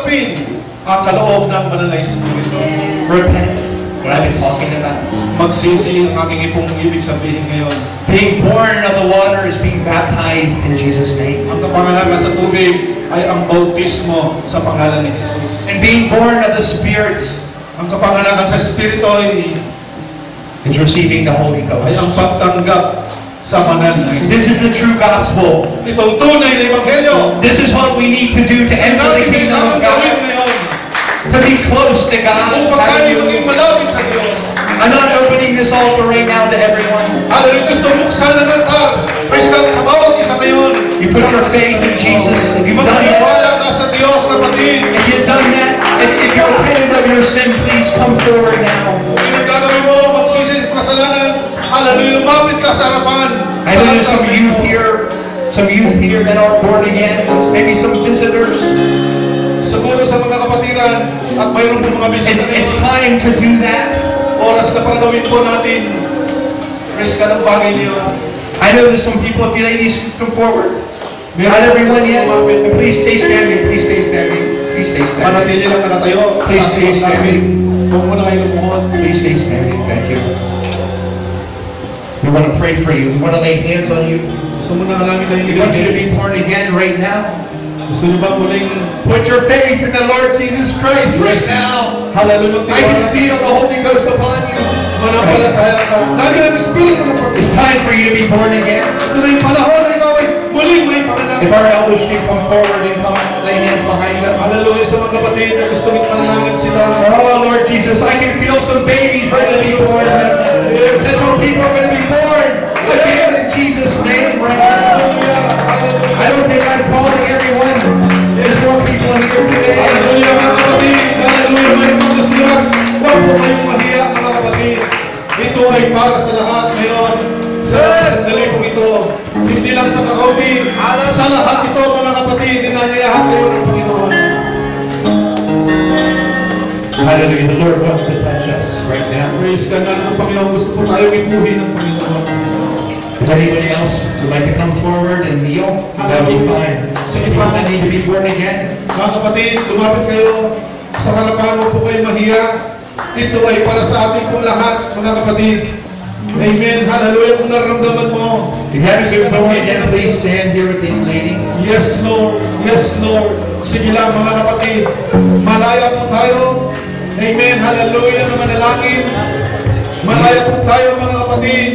tanggapin ang kaloob ng Banal na Espiritu. Repent. What I've been talking about. Magsisi ang aking ipong ibig sabihin ngayon. Being born of the water is being baptized in Jesus' name. Ang kapanganakan sa tubig ay ang bautismo sa pangalan ni Jesus. And being born of the Spirit, Ang kapanganakan sa Espiritu ay is receiving the Holy ang Ghost. pagtanggap sa Banal na Espiritu. This is the true gospel. Itong tunay na Ebanghelyo. This is what we need to do to enter the Natin kingdom of kailangan gawin God. ngayon To be close to God. upang tayo maging malapit sa Diyos. I'm not opening this altar right now to everyone. Hallelujah. Gusto buksan ang altar. Praise God sa bawat isa ngayon. You put your faith in Jesus. If you've done that, Magtiwala ka sa Diyos, kapatid. if you've done that, if you're repentant of your sin, please come forward now. Kung yung gagawin mo, magsisi ng kasalanan. Hallelujah. Lumapit ka sa harapan. I know there's some youth here that are born again. Maybe some visitors. Siguro sa mga kapatiran at mayroon po mga bisita It's ngayon. time to do that. Oras na para gawin po natin. Praise God ang bagay niyo. I know there's some people, if you ladies come forward. Not everyone yet. But please stay standing. Please stay standing. Please stay standing. Manatili lang nakatayo. Please stay standing. Huwag mo na kayo lumuhod. Please stay standing. Thank you. We want to pray for you. We want to lay hands on you. Gusto mo na kalangin kayo We want you to be born again right now. Gusto niyo ba muling Put your faith in the Lord Jesus Christ right now. hallelujah? I can feel the Holy Ghost upon you. Manampalataya ka. Lagi ng Espiritu ng Panginoon. It's time for you to be born again. Ito na yung panahon na ikaw ay muling may panganak. If our elders can come forward and come lay hands behind them. Hallelujah sa mga kapatid na gusto mong panalangin sila. Oh, Lord Jesus, I can feel some babies ready to be born. And some people are going to be born again in Jesus' name right now. I don't think I'm calling everyone. There's more people in here today. Hallelujah mga kapatid. Hallelujah mga pagkasulat. Huwag po kayong mahiya mga kapatid. Ito ay para sa lahat ngayon. Sa sandali po ito. Hindi lang sa kakauti. Sa lahat ito mga kapatid. Dinanyayahan kayo ng Panginoon. Hallelujah. The Lord wants to touch us right now. Praise God na ng Panginoon. Gusto po tayo ipuhin ng Panginoon. If anybody else would like to come forward and kneel, that would be fine. Some people that need to be born again. Mga kapatid, lumapit kayo. Sa harapan mo po kayo mahiya. Ito ay para sa ating pong lahat, mga kapatid. Amen. Hallelujah. Kung nararamdaman mo. If you haven't been born again, please stand here with these ladies. Yes, Lord. Yes, Lord. Sige lang, mga kapatid. Malaya po tayo. Amen. Hallelujah na manalangin. Malaya po tayo, mga kapatid.